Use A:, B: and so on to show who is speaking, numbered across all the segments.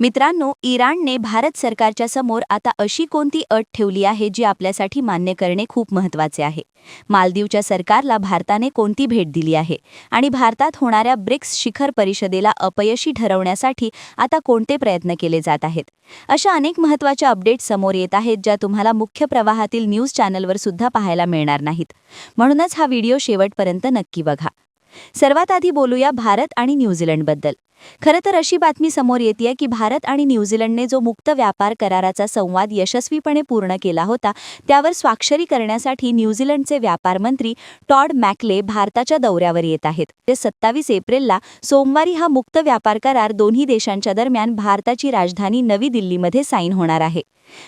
A: मित्रांनो, इराणने भारत सरकारच्या समोर आता अशी कोणती अट ठेवली आहे जी आपल्यासाठी मान्य करणे खूप महत्त्वाचे आहे? मालदीवच्या सरकारला भारताने कोणती भेट दिली आहे? आणि भारतात होणाऱ्या ब्रिक्स शिखर परिषदेला अपयशी ठरवण्यासाठी आता कोणते प्रयत्न केले जात आहेत? अशा अनेक महत्त्वाच्या अपडेट्स समोर येत आहेत ज्या तुम्हाला मुख्य प्रवाहातील न्यूज चॅनलवर सुद्धा पाहायला मिळणार नाहीत. म्हणूनच हा व्हिडिओ शेवटपर्यंत नक्की बघा. सर्वात आधी बोलूया भारत आणि न्यूझीलंडबद्दल. खरं तर अशी बातमी समोर येते की भारत आणि न्यूझीलंडने जो मुक्त व्यापार कराराचा संवाद यशस्वीपणे पूर्ण केला होता, त्यावर स्वाक्षरी करण्यासाठी न्यूझीलंडचे व्यापार मंत्री टॉड मॅकले भारताच्या दौऱ्यावर येत आहेत. ते 27 एप्रिलला सोमवारी हा मुक्त व्यापार करार दोन्ही देशांच्या दरम्यान भारताची राजधानी नवी दिल्लीमध्ये साईन होणार आहे.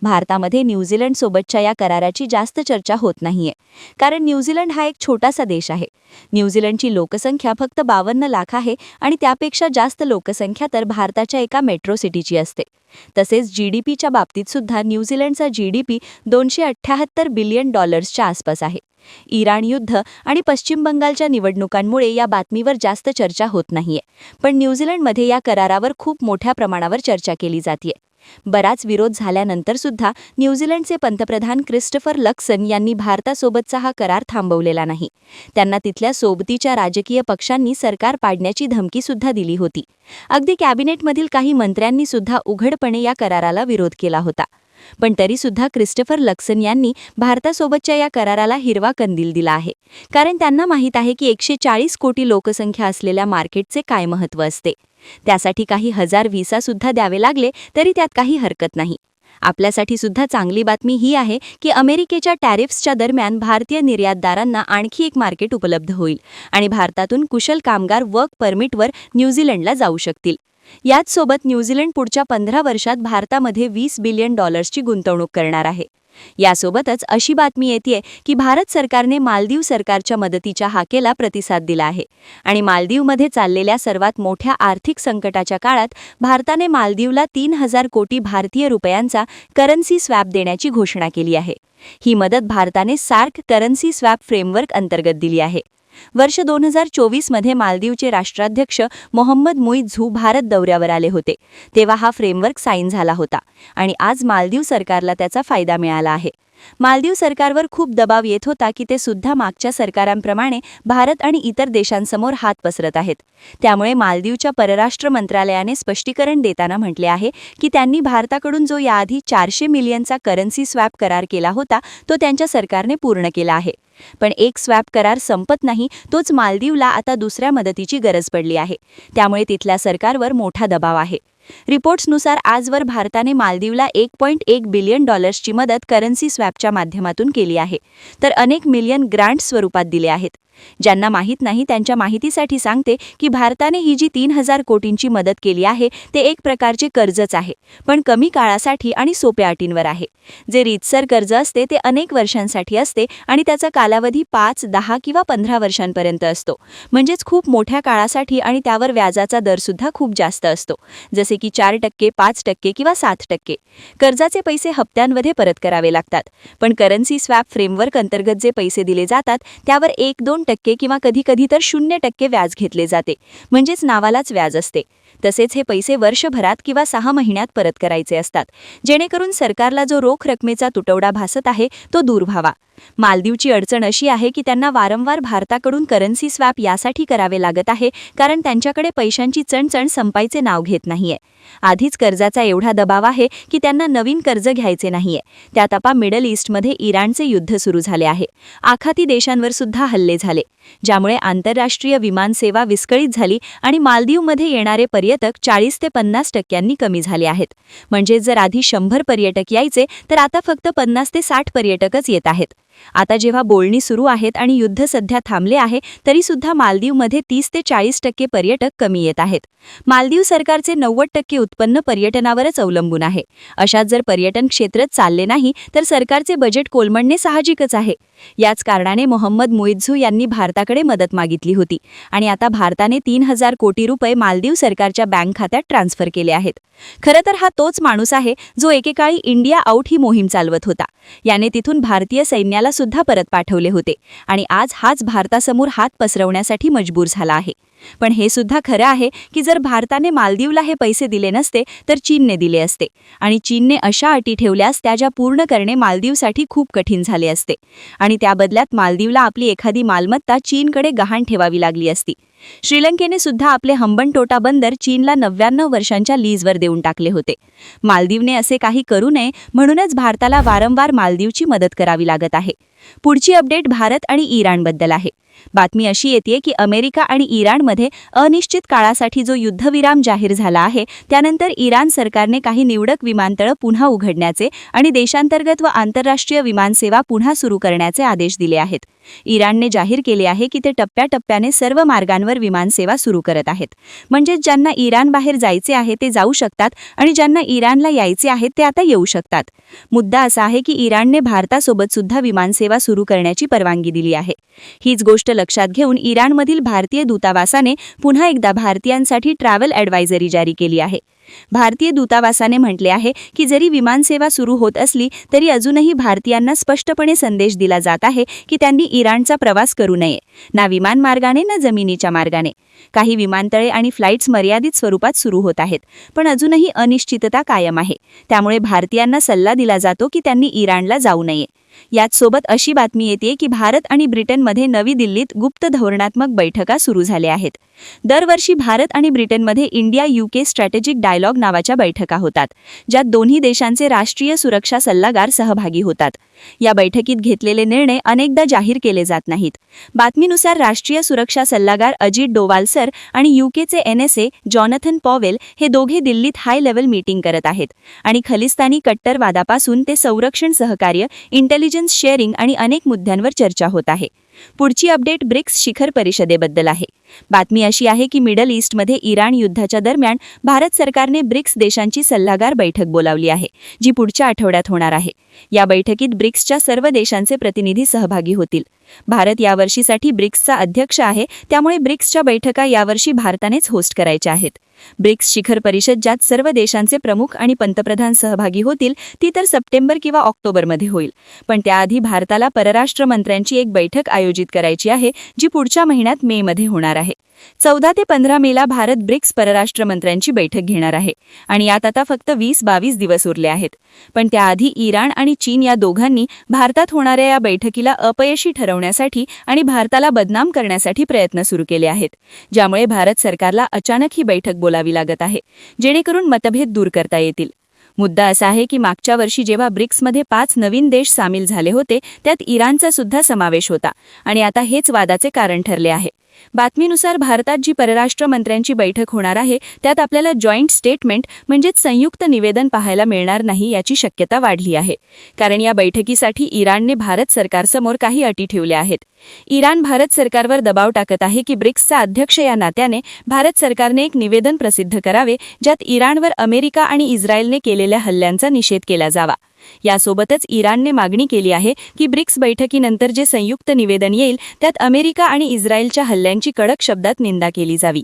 A: भारतामध्ये न्यूझीलंडसोबतच्या या कराराची जास्त चर्चा होत नाहीये, कारण न्यूझीलंड हा एक छोटासा देश आहे. न्यूझीलंडची लोकसंख्या फक्त 52 लाख आहे आणि त्यापेक्षा जास्त लोकसंख्या तर भारताच्या एका मेट्रो सिटीची असते. तसेच जीडीपीच्या बाबतीत सुद्धा न्यूझीलंडचा जीडीपी $278 बिलियन आसपास आहे. इराण युद्ध आणि पश्चिम बंगालच्या निवडणुकांमुळे या बातमीवर जास्त चर्चा होत नाहीये, पण न्यूझीलंडमध्ये या करारावर खूप मोठ्या प्रमाणावर चर्चा केली जाते. बराच विरोध झाल्यानंतर सुद्धा न्यूझीलंडचे पंतप्रधान क्रिस्टोफर लक्सन यांनी भारतासोबतचा हा करार थांबवलेला नाही. त्यांना तिथल्या सोबतीच्या राजकीय पक्षांनी सरकार पाडण्याची धमकी सुद्धा दिली होती. अगदी कॅबिनेटमधील काही मंत्र्यांनी सुद्धा उघडपणे या कराराला विरोध केला होता. पण तरीसुद्धा क्रिस्टोफर लक्सन यांनी भारतासोबतच्या या कराराला हिरवा कंदील दिला आहे, कारण त्यांना माहीत आहे की 140 कोटी लोकसंख्या असलेल्या मार्केटचे काय महत्त्व असते. त्यासाठी काही हजार व्हिसा सुद्धा द्यावे लागले तरी त्यात काही हरकत नाही. आपल्यासाठी सुद्धा चांगली बातमी ही आहे की अमेरिकेच्या टॅरिफ्सच्या दरम्यान भारतीय निर्यातदारांना आणखी एक मार्केट उपलब्ध होईल आणि भारतातून कुशल कामगार वर्क परमिटवर न्यूझीलंडला जाऊ शकतील. याच सोबत न्यूझीलंड पुढच्या 15 वर्षात भारतामध्ये $20 बिलियन गुंतवणूक करणार आहे. यासोबतच अशी बातमी येते की भारत सरकारने मालदीव सरकारच्या मदतीच्या हाकेला प्रतिसाद दिला आहे आणि मालदीवमध्ये चाललेल्या सर्वात मोठ्या आर्थिक संकटाच्या काळात भारताने मालदीवला 3000 कोटी भारतीय रुपयांचा करन्सी स्वॅप देण्याची घोषणा केली आहे. ही मदत भारताने सार्क करन्सी स्वॅप फ्रेमवर्क अंतर्गत दिली आहे. वर्ष 2024 मध्ये मालदीवचे राष्ट्राध्यक्ष मोहम्मद मुइझू भारत दौऱ्यावर आले होते, तेव्हा हा फ्रेमवर्क साईन झाला होता आणि आज मालदीव सरकारला त्याचा फायदा मिळाला आहे. मालदीव सरकारवर खूप दबाव येत होता की ते सुद्धा मागच्या सरकारांप्रमाणे भारत आणि इतर देशांसमोर हात पसरत आहेत. त्यामुळे मालदीवच्या परराष्ट्र मंत्रालयाने स्पष्टीकरण देताना म्हटले आहे की त्यांनी भारताकडून जो याआधी 400 मिलियनचा करन्सी स्वॅप करार केला होता तो त्यांच्या सरकारने पूर्ण केला आहे. पण एक स्वॅप करार संपत नाही, तोच मालदीवला आता दुसऱ्या मदतीची गरज पडली आहे. त्यामुळे तिथल्या सरकारवर मोठा दबाव आहे. रिपोर्ट्सनुसार आजवर भारताने मालदीवला $1.1 बिलियन ची मदत करन्सी स्वॅपच्या माध्यमातून केली आहे, तर अनेक मिलियन ग्रांट स्वरूपात दिले आहेत. ज्यांना माहीत नाही त्यांच्या माहितीसाठी सांगते की भारताने ही जी 3000 कोटींची मदत केली आहे ते एक प्रकारचे कर्जच आहे, पण कमी काळासाठी आणि सोप्या अटींवर आहे. जे रीतसर कर्ज असते ते अनेक वर्षांसाठी असते आणि त्याचा कालावधी 5, 10 किंवा 15 वर्षांपर्यंत असतो. म्हणजेच खूप मोठ्या काळासाठी आणि त्यावर व्याजाचा दर सुद्धा खूप जास्त असतो, जसे की 4%, 5% किंवा 7%. कर्जाचे पैसे हप्त्यांमध्ये परत करावे लागतात, पण करन्सी स्वॅप फ्रेमवर्क अंतर्गत जे पैसे दिले जातात त्यावर 1-2% किंवा कधी-कधी तर 0% व्याज घेतले जाते, म्हणजेच नावालाच व्याज असते. तसेच हे पैसे वर्षभरात किंवा 6 महिन्यात परत करायचे असतात, जेणेकरून सरकारला जो रोख रकमेचा तुटवडा भासत आहे तो दूर व्हावा. मालदीवची अडचण अशी आहे की त्यांना वारंवार भारताकडून करन्सी स्वॅप यासाठी करावे लागत आहे कारण त्यांच्याकडे पैशांची चणचण संपायचे नाव घेत नाहीये. आधीच कर्जाचा एवढा दबाव आहे की त्यांना नवीन कर्ज घ्यायचे नाहीये. त्यात आता मिडल ईस्टमध्ये इराणचे युद्ध सुरू झाले आहे. आखाती देशांवर सुद्धा हल्ले झाले, ज्यामुळे आंतरराष्ट्रीय विमानसेवा विस्कळीत झाली आणि मालदीवमध्ये येणारे पर्यटक 40 ते 50% कमी झाले आहेत. म्हणजे जर आधी 100 पर्यटक यायचे तर आता फक्त 50 ते 60 पर्यटकच येत आहेत. आता जेव्हा बोलणी सुरू आहेत आणि युद्ध सध्या थांबले आहे तरी सुद्धा मालदीवमध्ये 30 ते 40% पर्यटक कमी येत आहेत. मालदीव सरकारचे 90% उत्पन्न पर्यटनावरच अवलंबून आहे. अशात जर पर्यटन क्षेत्रच चालले नाही तर सरकारचे बजेट कोलमडणे साहजिकच आहे. याच कारणाने मोहम्मद मुइझू यांनी भारताकडे मदत मागितली होती आणि आता भारताने 3000 कोटी रुपये मालदीव सरकारच्या बँक खात्यात ट्रान्सफर केले आहेत. खरं तर हा तोच माणूस आहे जो एकेकाळी इंडिया आउट ही मोहीम चालवत होता. याने तिथून भारतीय सैन्याला सुद्धा परत पाठवले होते आणि आज हाच भारतासमोर हात पसरवण्यासाठी मजबूर झाला आहे. पण हे सुद्धा खरं आहे की जर भारताने मालदीवला हे पैसे दिले नसते तर चीनने दिले असते आणि चीनने अशा अटी ठेवल्यास त्या ज्या पूर्ण करणे मालदीवसाठी खूप कठीण झाले असते आणि त्या बदल्यात मालदीवला आपली एखादी मालमत्ता चीनकडे गहाण ठेवावी लागली असती. श्रीलंकेने सुद्धा आपले हंबनटोटा बंदर चीनला 99 वर्षांच्या लीजवर देऊन टाकले होते. मालदीवने असे काही करू नये म्हणूनच भारताला वारंवार मालदीवची मदत करावी लागत आहे. पुढची अपडेट भारत आणि इराणबद्दल आहे. बातमी अशी येते की अमेरिका आणि इराणमध्ये अनिश्चित काळासाठी जो युद्धविराम जाहीर झाला आहे त्यानंतर इराण सरकारने काही निवडक विमानतळ पुन्हा उघडण्याचे आणि देशांतर्गत व आंतरराष्ट्रीय विमानसेवा पुन्हा सुरू करण्याचे आदेश दिले आहेत. इराणने जाहीर केले आहे की ते टप्प्याटप्प्याने सर्व मार्गांवर विमानसेवा सुरू करत आहेत. म्हणजेच ज्यांना इराण बाहेर जायचे आहे ते जाऊ शकतात आणि ज्यांना इराणला यायचे आहेत ते आता येऊ शकतात. मुद्दा असा आहे की इराणने भारतासोबत सुद्धा विमानसेवा सुरू करण्याची परवानगी दिली आहे. हीच गोष्ट लक्षात घेऊन इराणमधील भारतीय दूतावासाने पुन्हा एकदा भारतीयांसाठी ट्रॅव्हल ॲडवायझरी जारी केली आहे. भारतीय दूतावासाने म्हटले आहे की जरी विमानसेवा सुरू होत असली तरी अजूनही भारतीयांना स्पष्टपणे संदेश दिला जात आहे की त्यांनी इराणचा प्रवास करू नये, ना विमानमार्गाने ना जमिनीच्या मार्गाने. काही विमानतळे आणि फ्लाईट्स मर्यादित स्वरूपात सुरू होत आहेत, पण अजूनही अनिश्चितता कायम आहे. त्यामुळे भारतीयांना सल्ला दिला जातो की त्यांनी इराणला जाऊ नये. याचसोबत अशी बातमी येते की भारत आणि ब्रिटनमध्ये नवी दिल्लीत गुप्त धोरणात्मक बैठका सुरू झाल्या आहेत. दरवर्षी भारत आणि ब्रिटनमध्ये इंडिया UK स्ट्रॅटेजिक डायलॉग नावाच्या बैठका होतात, ज्यात दोन्ही देशांचे राष्ट्रीय सुरक्षा सल्लागार सहभागी होतात. या बैठकीत घेतलेले निर्णय अनेकदा जाहीर केले जात नाहीत. बातमीनुसार राष्ट्रीय सुरक्षा सल्लागार अजित डोवाल सर आणि UKचे NSA जॉनथन पॉवेल हे दोघे दिल्लीत हाय लेव्हल मीटिंग करत आहेत आणि खलिस्तानी कट्टरवादापासून ते संरक्षण सहकार्य, इंटेलिजन्स शेअरिंग आणि अनेक मुद्द्यांवर चर्चा होत आहे. पुढची अपडेट ब्रिक्स शिखर परिषदेबद्दल आहे. बातमी अशी आहे की मिडल ईस्टमध्ये इराण युद्धाच्या दरम्यान भारत सरकारने ब्रिक्स देशांची सल्लागार बैठक बोलावली आहे, जी पुढच्या आठवड्यात होणार आहे. या बैठकीत ब्रिक्सच्या सर्व देशांचे प्रतिनिधी सहभागी होतील. भारत यावर्षीसाठी ब्रिक्सचा अध्यक्ष आहे, त्यामुळे ब्रिक्सच्या बैठका यावर्षी भारतानेच होस्ट करायच्या आहेत. ब्रिक्स शिखर परिषद ज्यात सर्व देशांचे प्रमुख आणि पंतप्रधान सहभागी होतील ती तर सप्टेंबर किंवा ऑक्टोबरमध्ये होईल. पण त्याआधी भारताला परराष्ट्र मंत्र्यांची एक बैठक आयोजित करायची आहे, जी पुढच्या महिन्यात मेमध्ये होणार आहे. 14 ते 15 मेला भारत ब्रिक्स परराष्ट्र मंत्र्यांची बैठक घेणार आहे आणि यात आता फक्त 20-22 दिवस उरले आहेत. पण त्याआधी इराण आणि चीन या दोघांनी भारतात होणाऱ्या या बैठकीला अपयशी ठरवण्यासाठी आणि भारताला बदनाम करण्यासाठी प्रयत्न सुरू केले आहेत, ज्यामुळे भारत सरकारला अचानक ही बैठक बोलावी लागत आहे, जेणेकरून मतभेद दूर करता येतील. मुद्दा असा आहे की मागच्या वर्षी जेव्हा ब्रिक्समध्ये 5 नवीन देश सामील झाले होते त्यात इराणचा सुद्धा समावेश होता आणि आता हेच वादाचे कारण ठरले आहे. बातमीनुसार भारतात जी परराष्ट्र मंत्र्यांची बैठक होणार आहे त्यात आपल्याला जॉईंट स्टेटमेंट म्हणजेच संयुक्त निवेदन पाहायला मिळणार नाही याची शक्यता वाढली आहे, कारण या बैठकीसाठी इराणने भारत सरकारसमोर काही अटी ठेवल्या आहेत. इराण भारत सरकारवर दबाव टाकत आहे की ब्रिक्सचा अध्यक्ष या नात्याने भारत सरकारने एक निवेदन प्रसिद्ध करावे ज्यात इराणवर अमेरिका आणि इस्रायलने केलेल्या हल्ल्यांचा निषेध केला जावा. यासोबतच इराणने मागणी केली आहे की ब्रिक्स बैठकीनंतर जे संयुक्त निवेदन येईल त्यात अमेरिका आणि इस्रायलच्या हल्ल्यांची कडक शब्दात निंदा केली जावी.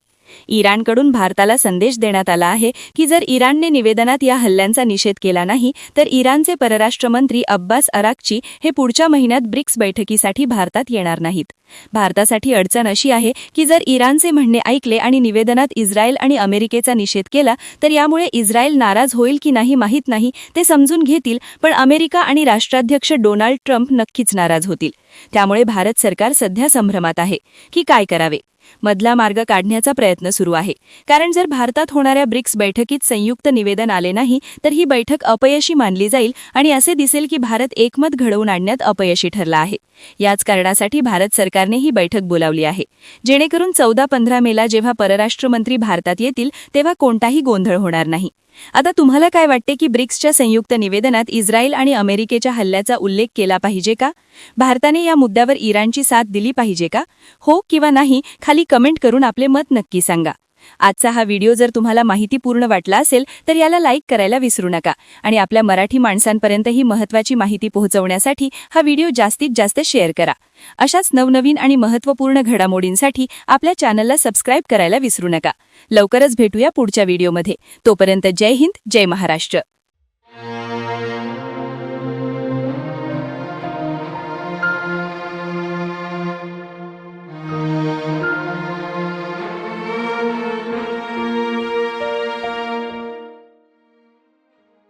A: इराणकडून भारताला संदेश देण्यात आला आहे की जर इराणने निवेदनात या हल्ल्यांचा निषेध केला नाही तर इराणचे परराष्ट्र मंत्री अब्बास अराक्ची हे पुढच्या महिन्यात ब्रिक्स बैठकीसाठी भारतात येणार नाहीत. भारतासाठी अडचण अशी आहे की जर इराणचे म्हणणे ऐकले आणि निवेदनात इस्रायल आणि अमेरिकेचा निषेध केला तर यामुळे इस्रायल नाराज होईल की नाही माहीत नाही, ते समजून घेतील, पण अमेरिका आणि राष्ट्राध्यक्ष डोनाल्ड ट्रम्प नक्कीच नाराज होतील. त्यामुळे भारत सरकार सध्या संभ्रमात आहे की काय करावे. मधला मार्ग काढण्याचा प्रयत्न सुरू आहे, कारण जर भारतात होणाऱ्या ब्रिक्स बैठकीत संयुक्त निवेदन आले नाही तर ही बैठक अपयशी मानली जाईल आणि असे दिसेल की भारत एकमत घडवून आणण्यात अपयशी ठरला आहे. याच कारणासाठी भारत सरकारने ही बैठक बोलावली आहे, जेणेकरून 14-15 मेला जेव्हा परराष्ट्र मंत्री भारतात येतील तेव्हा कोणताही गोंधळ होणार नाही. आता तुम्हाला काय वाटते की ब्रिक्सच्या संयुक्त निवेदनात इस्रायल आणि अमेरिकेच्या हल्ल्याचा उल्लेख केला पाहिजे का? भारताने या मुद्द्यावर इराणची साथ दिली पाहिजे का? हो किंवा नाही खाली कमेंट करून आपले मत नक्की सांगा. आजचा हा व्हिडिओ जर तुम्हाला माहितीपूर्ण वाटला असेल तर याला लाईक करायला विसरू नका आणि आपल्या मराठी माणसांपर्यंत ही महत्त्वाची माहिती पोहोचवण्यासाठी हा व्हिडिओ जास्तीत जास्त शेअर करा. अशाच नवनवीन आणि महत्त्वपूर्ण घडामोडींसाठी आपल्या चॅनलला सबस्क्राईब करायला विसरू नका. लवकरच भेटूया पुढच्या व्हिडिओमध्ये. तोपर्यंत जय हिंद, जय महाराष्ट्र.